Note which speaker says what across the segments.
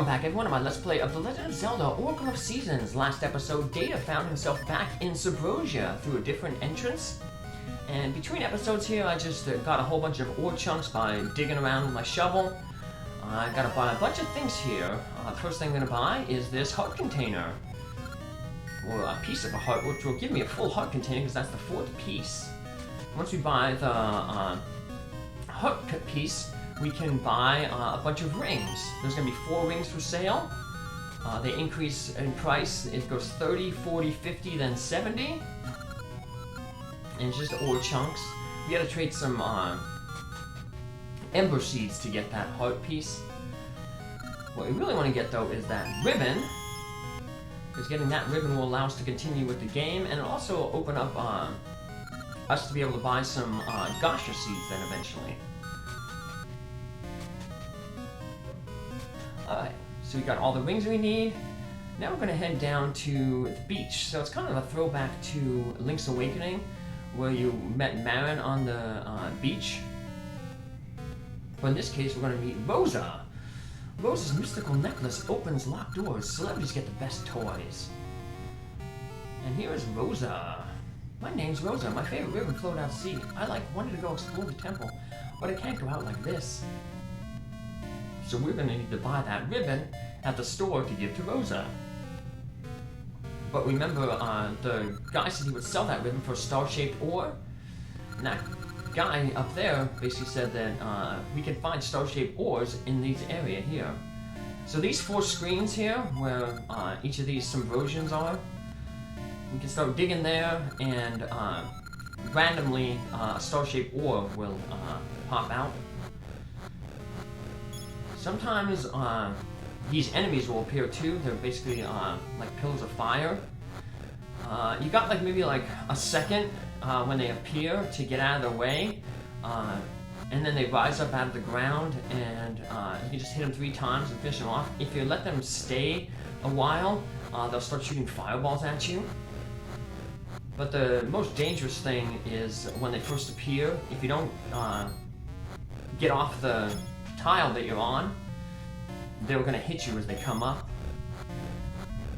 Speaker 1: back everyone to my Let's Play of The Legend of Zelda Oracle of Seasons. Last episode, Data found himself back in Subrosia through a different entrance. And between episodes here, I just got a whole bunch of ore chunks by digging around with my shovel. I gotta buy a bunch of things here. The first thing I'm gonna buy is this heart container. Or a piece of a heart, which will give me a full heart container because that's the fourth piece. Once we buy the heart piece, we can buy a bunch of rings. There's going to be 4 rings for sale. They increase in price. It goes 30, 40, 50, then 70. And it's just ore chunks. We got to trade some ember seeds to get that heart piece. What we really want to get though is that ribbon, because getting that ribbon will allow us to continue with the game, and it'll also open up us to be able to buy some Gasha seeds then eventually. Alright, so we got all the rings we need. Now we're going to head down to the beach. So it's kind of a throwback to Link's Awakening, where you met Marin on the beach. But in this case, we're going to meet Rosa. Rosa's mystical necklace opens locked doors. Celebrities get the best toys. And here is Rosa. My name's Rosa. My favorite ribbon flowed out to sea. I wanted to go explore the temple, but I can't go out like this. So we're going to need to buy that ribbon at the store to give to Rosa. But remember, the guy said he would sell that ribbon for a star-shaped ore. And that guy up there basically said that we can find star-shaped ores in these area here. So these 4 screens here, where each of these subrosians are, we can start digging there, and randomly a star-shaped ore will pop out. Sometimes these enemies will appear too. They're basically like pillars of fire. You got maybe a second when they appear to get out of their way, and then they rise up out of the ground, and you can just hit them 3 times and finish them off. If you let them stay a while, they'll start shooting fireballs at you. But the most dangerous thing is when they first appear. If you don't get off the tile that you're on, they're going to hit you as they come up.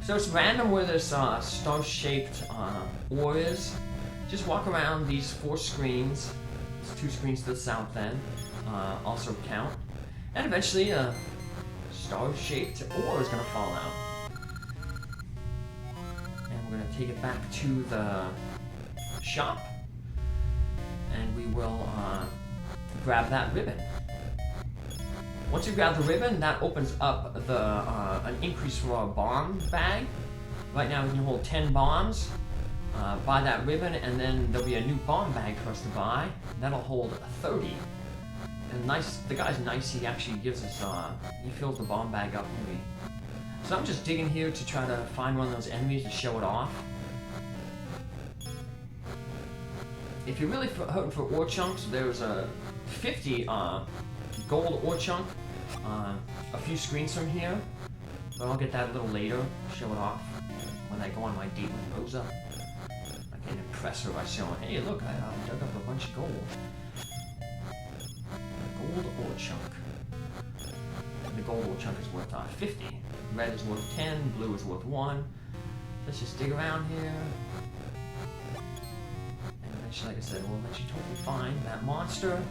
Speaker 1: So it's random where this star-shaped ore is. Just walk around these 4 screens. There's 2 screens to the south then, also count. And eventually a star-shaped ore is going to fall out. And we're going to take it back to the shop, and we will grab that ribbon. Once you grab the ribbon, that opens up an increase for our bomb bag. Right now we can hold 10 bombs. Buy that ribbon, and then there'll be a new bomb bag for us to buy. That'll hold 30. And the guy's nice. He actually gives us he fills the bomb bag up for me. So I'm just digging here to try to find one of those enemies to show it off. If you're really hoping for ore chunks, there's a 50 gold ore chunk a few screens from here, but I'll get that a little later, show it off when I go on my date with Rosa. I can impress her by showing, hey look, I dug up a bunch of gold. A gold ore chunk. And the gold ore chunk is worth 50. Red is worth 10, blue is worth 1. Let's just dig around here. And eventually, like I said, we'll let you totally find that monster.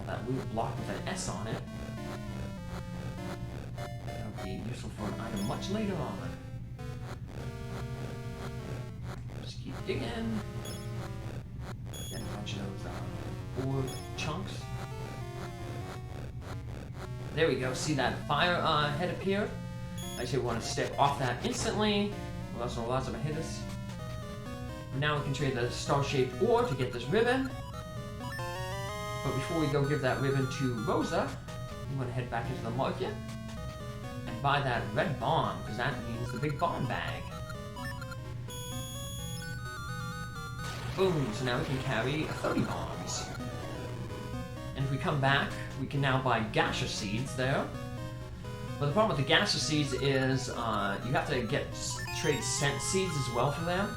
Speaker 1: That little block with an S on it. That'll be useful for an item much later on. Just keep digging. Get a bunch of those ore chunks. There we go. See that fire head appear? I actually want to step off that instantly, or else lots of them hit us. Now we can trade the star-shaped ore to get this ribbon. But before we go give that ribbon to Rosa, we want to head back into the market and buy that red bomb, because that means the big bomb bag. Boom, so now we can carry 30 bombs. And if we come back, we can now buy Gasha seeds there. But the problem with the Gasha seeds is you have to trade scent seeds as well for them.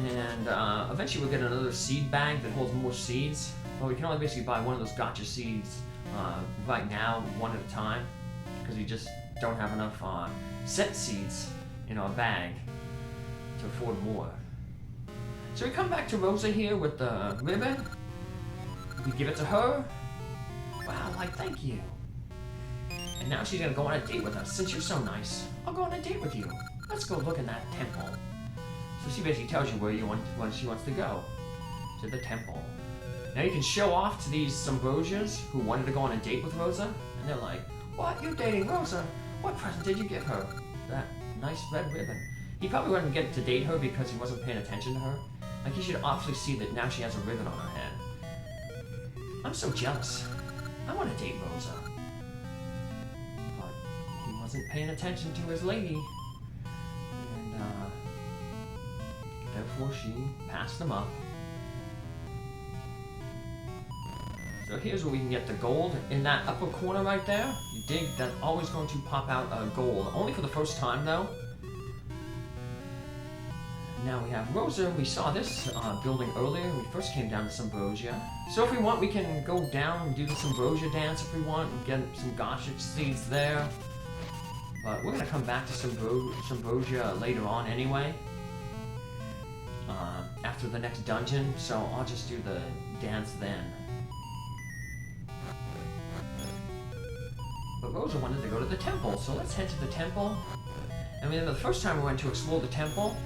Speaker 1: And eventually we'll get another seed bag that holds more seeds. Well, we can only basically buy one of those gotcha seeds right now, one at a time, because we just don't have enough scent seeds in our bag to afford more. So we come back to Rosa here with the ribbon. We give it to her. Wow, like, thank you. And now she's gonna go on a date with us. Since you're so nice, I'll go on a date with you. Let's go look in that temple. So she basically tells you where she wants to go. To the temple. Now you can show off to these Sumbrosians who wanted to go on a date with Rosa, and they're like, "What? You're dating Rosa? What present did you give her? That nice red ribbon." He probably wouldn't get to date her because he wasn't paying attention to her. Like, he should obviously see that now she has a ribbon on her head. I'm so jealous. I want to date Rosa. But he wasn't paying attention to his lady. And, therefore she passed him up. So here's where we can get the gold. In that upper corner right there, you dig, that's always going to pop out gold. Only for the first time, though. Now we have Rosa. We saw this building earlier when we first came down to Sumbrosia. So if we want, we can go down and do the Sumbrosia dance if we want, and get some Gothic seeds there. But we're going to come back to Sumbrosia later on anyway. After the next dungeon, so I'll just do the dance then. But Rosa wanted to go to the temple, so let's head to the temple. And then the first time we went to explore the temple,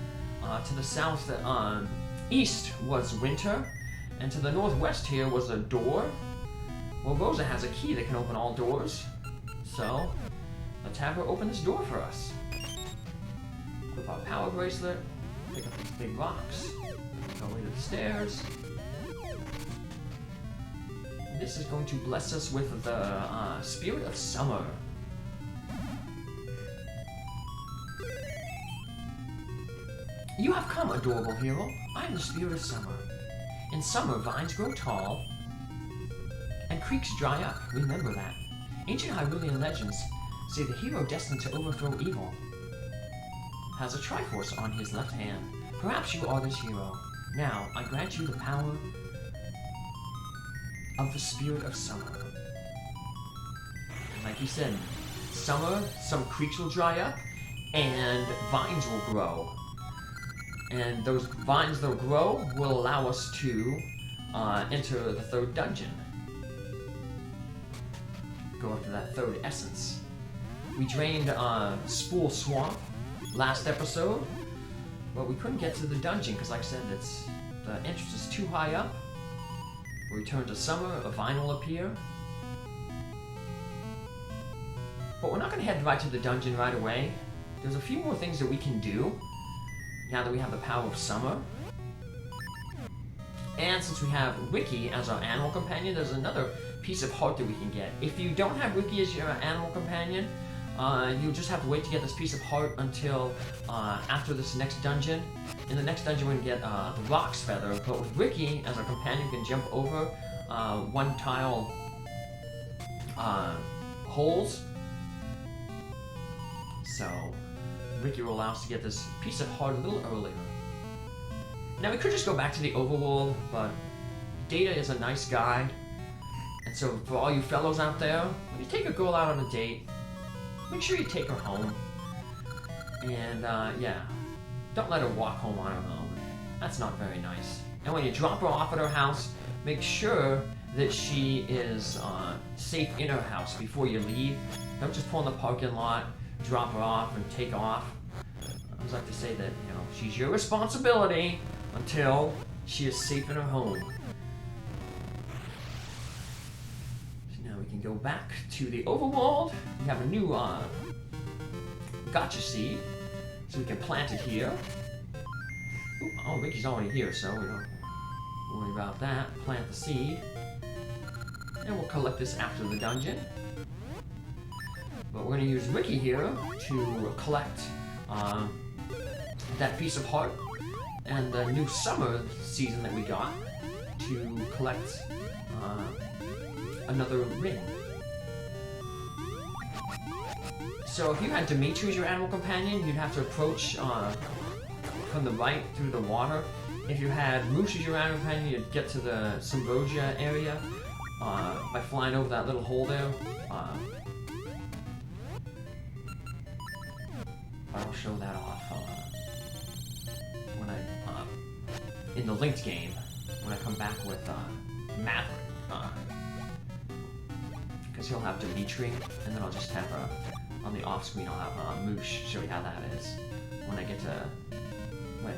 Speaker 1: to the south, east was winter, and to the northwest here was a door. Well, Rosa has a key that can open all doors, so let's have her open this door for us. Equip our power bracelet, pick up these big rocks, go way to the stairs. This is going to bless us with the Spirit of Summer. You have come, adorable hero. I am the Spirit of Summer. In summer, vines grow tall, and creeks dry up. Remember that. Ancient Hyrulean legends say the hero destined to overthrow evil has a Triforce on his left hand. Perhaps you are this hero. Now, I grant you the power of the Spirit of Summer. Like he said, summer, some creeks will dry up, and vines will grow. And those vines that will grow will allow us to enter the third dungeon. Go up to that third essence. We drained Spool Swamp last episode, but we couldn't get to the dungeon because, like I said, the entrance is too high up. We return to summer, a vine will appear. But we're not going to head right to the dungeon right away. There's a few more things that we can do now that we have the power of summer. And since we have Ricky as our animal companion, there's another piece of heart that we can get. If you don't have Ricky as your animal companion, you'll just have to wait to get this piece of heart until after this next dungeon. In the next dungeon, we can get the Rock's Feather, but with Ricky as our companion, you can jump over one tile holes. So Ricky will allow us to get this piece of heart a little earlier. Now we could just go back to the overworld, but Data is a nice guy. And so for all you fellows out there, when you take a girl out on a date, make sure you take her home. And yeah, don't let her walk home on her own. That's not very nice. And when you drop her off at her house, make sure that she is safe in her house before you leave. Don't just pull in the parking lot, drop her off, and take off. I always like to say that, you know, she's your responsibility until she is safe in her home. So now we can go back to the overworld. We have a new gotcha seed, so we can plant it here. Ooh, oh, Ricky's already here, so we don't worry about that. Plant the seed. And we'll collect this after the dungeon. But we're going to use Ricky here to collect that piece of heart and the new summer season that we got to collect another ring. So if you had Dimitri as your animal companion, you'd have to approach from the right through the water. If you had Moose as your animal companion, you'd get to the Sumbrosia area by flying over that little hole there. I'll show that off when I in the linked game when I come back with Maverick, because he'll have Dimitri, and then I'll just have on the off screen I'll have Moosh show you how that is when I get to when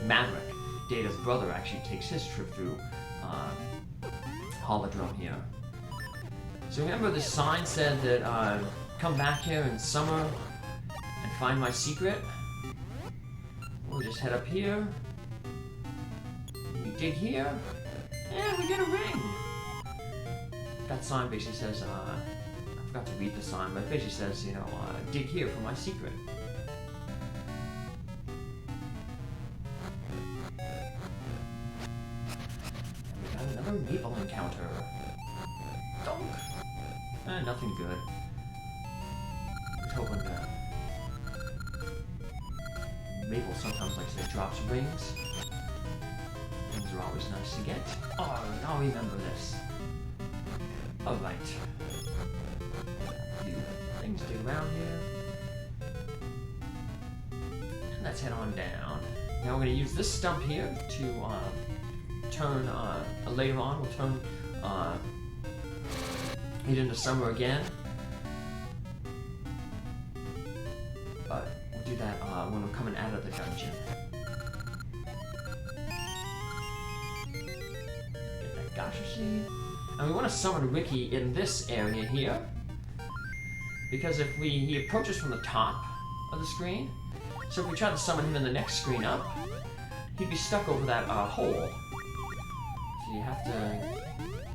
Speaker 1: Maverick, Data's brother, actually takes his trip through Holodrome here. So remember the sign said that come back here in summer and find my secret? We'll just head up here. We dig here, and we get a ring. That sign basically says, I forgot to read the sign, but it basically says, you know, dig here for my secret. And we got another Maple encounter. Donk! Nothing good. I was hoping that Maple sometimes likes to drops rings. Rings are always nice to get. Oh, I'll remember this. Alright. A few things to do around here. And let's head on down. Now we're going to use this stump here to turn, later on, we'll turn it into summer again. But we'll do that when we're coming out of the dungeon. Get that Gosha seed. And we want to summon Ricky in this area here. Because if he approaches from the top of the screen, so if we try to summon him in the next screen up, he'd be stuck over that hole. So you have to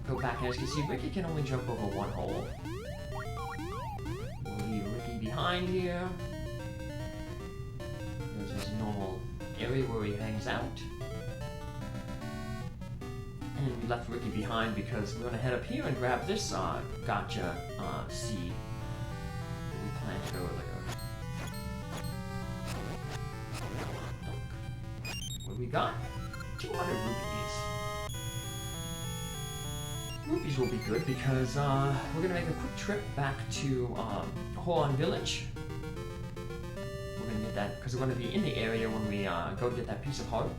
Speaker 1: go back, and as you can see, Ricky can only jump over one hole. We'll leave Ricky behind here. There's his normal area where he hangs out. And we left Ricky behind because we're going to head up here and grab this gotcha seed that we planted earlier. What do we got? 200 rupees. Rupees will be good because we're going to make a quick trip back to Horon Village. We're going to get that because we're going to be in the area when we go to get that piece of heart.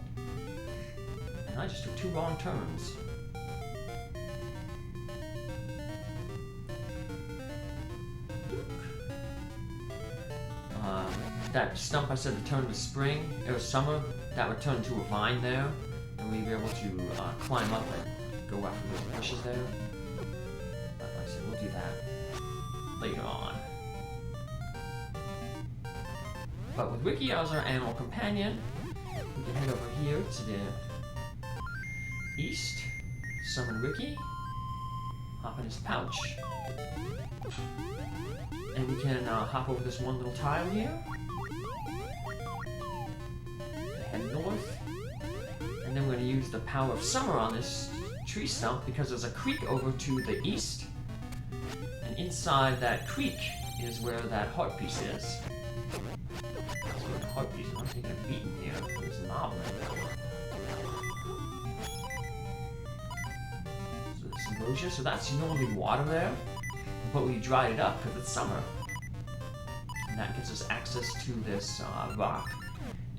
Speaker 1: And I just took 2 wrong turns. That stump I said to turn to spring, it was summer, that would turn to a vine there, and we'd be able to climb up and go after those bushes there. But like I said, we'll do that later on. But with Ricky as our animal companion, we can head over here to the east, summon Ricky, hop in his pouch, and we can hop over this one little tile here, head north, and then we're going to use the power of summer on this tree stump because there's a creek over to the east, and inside that creek is where that heart piece is. That's where the heart piece is. I'm taking a beating here. There's a mob right there. Rosa, so that's normally water there, but we dried it up because it's summer. And that gives us access to this rock.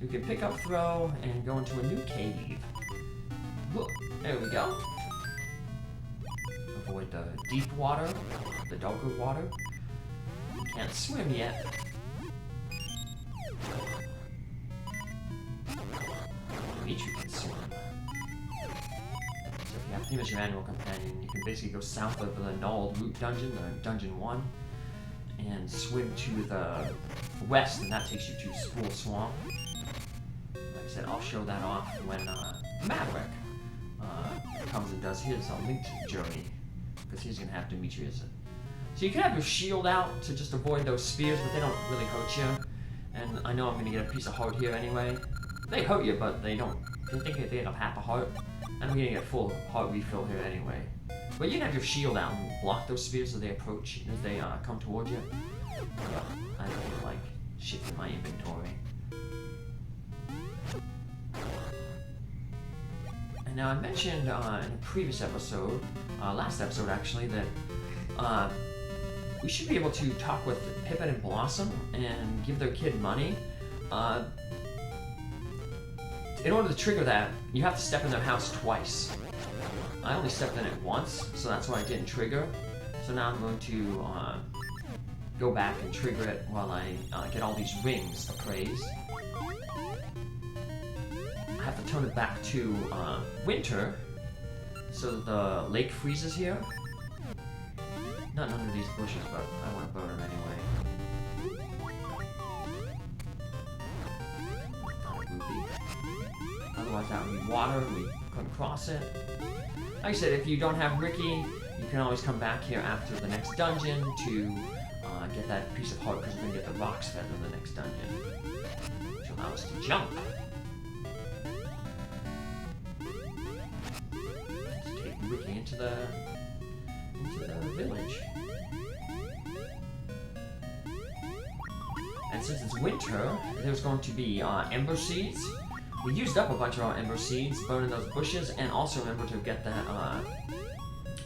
Speaker 1: We can pick up, throw, and go into a new cave. Look, there we go. Avoid the deep water, the darker water. We can't swim yet. Dimitri can swim. So if you have him as your animal companion, you can basically go south of the Gnarled Root dungeon, dungeon 1, and swim to the west, and that takes you to Spool Swamp. Like I said, I'll show that off when Maverick comes and does his linked journey, because he's going to have Dimitri as it. So you can have your shield out to just avoid those spears, but they don't really hurt you. And I know I'm going to get a piece of heart here anyway. They hurt you, but they don't. They think they have half a heart. And I'm going to get a full heart refill here anyway. But you can have your shield out and block those spears as they approach, as they come towards you. Yeah, I don't feel like shifting my inventory. And now I mentioned in a previous episode, last episode actually, that we should be able to talk with Pippin and Blossom and give their kid money. In order to trigger that, you have to step in their house twice. I only stepped in it once, so that's why it didn't trigger. So now I'm going to go back and trigger it while I get all these rings appraised. I have to turn it back to winter, so that the lake freezes here. Not under these bushes, but I want to burn them anyway. Otherwise that would be water, we couldn't cross it. Like I said, if you don't have Ricky, you can always come back here after the next dungeon to get that piece of heart, because we're going to get the rocks fed in the next dungeon, which allows us to jump. Let's take Ricky into the village. And since it's winter, there's going to be ember seeds. We used up a bunch of our ember seeds, burning those bushes, and also remember to get that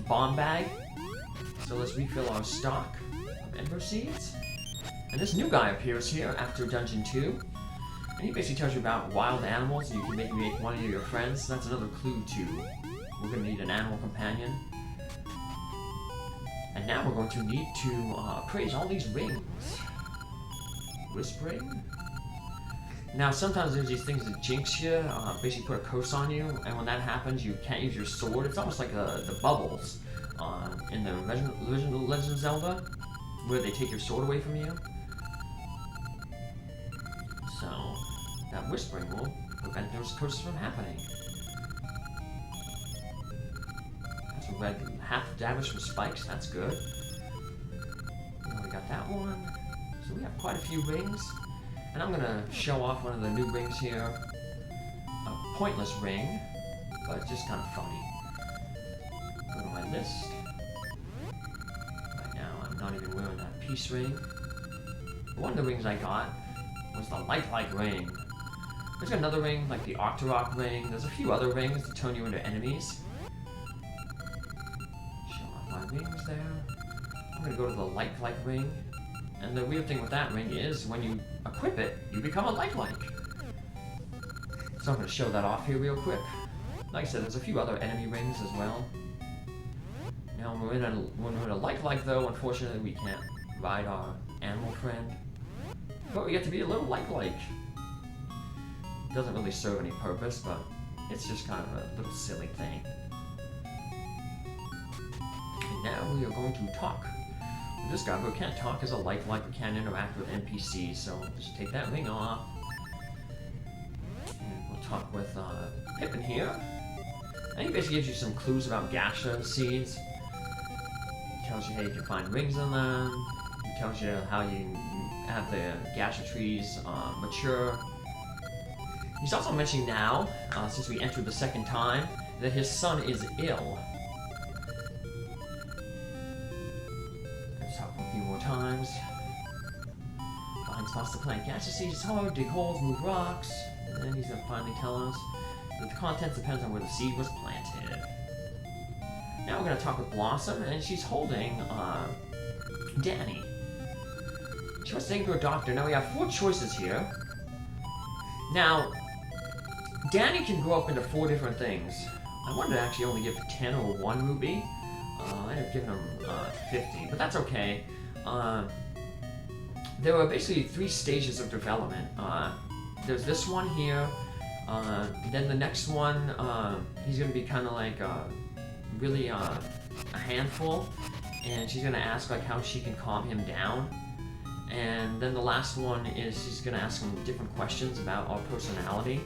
Speaker 1: bomb bag. So let's refill our stock of ember seeds. And this new guy appears here after Dungeon 2. And he basically tells you about wild animals, and you can maybe make one of your friends. So that's another clue to we're going to need an animal companion. And now we're going to need to appraise all these rings. Whispering. Now sometimes there's these things that jinx you, basically put a curse on you, and when that happens you can't use your sword. It's almost like the bubbles in the Legend of Zelda, where they take your sword away from you. So that whispering will prevent those curses from happening. That's a red half damage from spikes, that's good. We got that one. So we have quite a few rings. And I'm gonna show off one of the new rings here. A pointless ring, but just kind of funny. Go to my list. Right now, I'm not even wearing that peace ring. One of the rings I got was the lifelike ring. There's another ring, like the Octorok ring. There's a few other rings that turn you into enemies. Show off my rings there. I'm gonna go to the lifelike ring. And the weird thing with that ring is, when you equip it, you become a lifelike. So I'm going to show that off here real quick. Like I said, there's a few other enemy rings as well. Now when we're in a lifelike though, unfortunately we can't ride our animal friend. But we get to be a little lifelike. Doesn't really serve any purpose, but it's just kind of a little silly thing. And now we are going to talk. This guy, but we can't talk as a lifelike, we can't interact with NPCs, so just take that ring off. And we'll talk with Pippin here. And he basically gives you some clues about gacha seeds. He tells you how you can find rings in them. He tells you how you have the gacha trees mature. He's also mentioning now, since we entered the second time, that his son is ill. Times. Find spots to plant gacha seeds is hard, dig holes, move rocks, and then he's gonna finally tell us that the contents depends on where the seed was planted. Now we're gonna talk with Blossom, and she's holding Danny. She wants to take her to a doctor. Now we have 4 choices here. Now, Danny can grow up into 4 different things. I wanted to actually only give 10 or 1 ruby. I ended up giving him 50, but that's okay. There were basically 3 stages of development. There's this one here, then the next one, he's going to be kind of like really a handful, and she's going to ask like how she can calm him down. And then the last one is she's going to ask him different questions about our personality.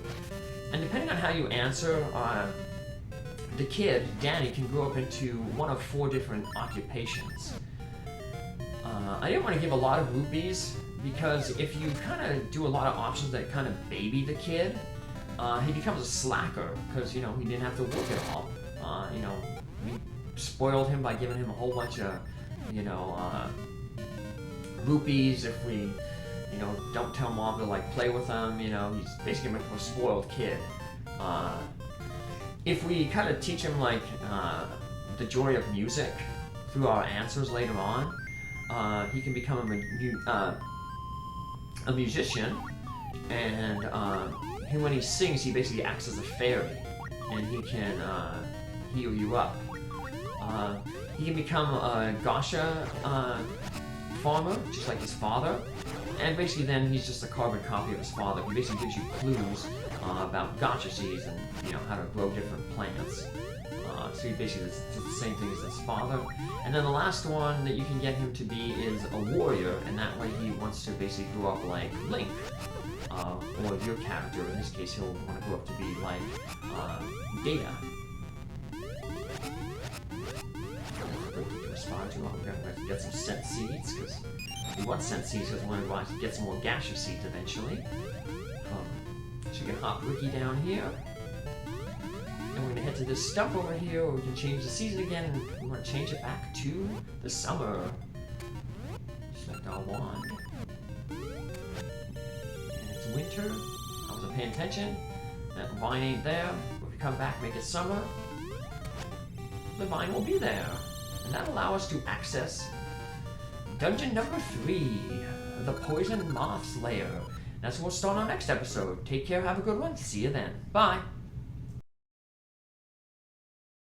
Speaker 1: And depending on how you answer, the kid, Danny, can grow up into one of 4 different occupations. I didn't want to give a lot of rupees, because if you kind of do a lot of options that kind of baby the kid, he becomes a slacker, because, you know, he didn't have to work at all. You know, we spoiled him by giving him a whole bunch of, you know, rupees if we, you know, don't tell mom to, like, play with him, you know, he's basically a spoiled kid. if we kind of teach him like the joy of music through our answers later on, he can become a musician, and when he sings, he basically acts as a fairy, and he can heal you up. He can become a gacha farmer, just like his father, and basically then he's just a carbon copy of his father. He basically gives you clues about gacha seeds and how to grow different plants. So he basically does the same thing as his father. And then the last one that you can get him to be is a warrior, and that way he wants to basically grow up like Link, or your character. In this case, he'll want to grow up to be like Data. We're going to get some scent seeds, because we want scent seeds because we want to get some more gaseous seeds eventually. So you can hop Ricky down here. And we're going to head to this stump over here where we can change the season again, and we want to change it back to the summer. Select our wand. And it's winter. I wasn't paying attention. That vine ain't there. If we come back, make it summer, the vine will be there. And that'll allow us to access dungeon number 3, the Poison Moth's Lair. That's where we'll start our next episode. Take care, have a good one. See you then. Bye.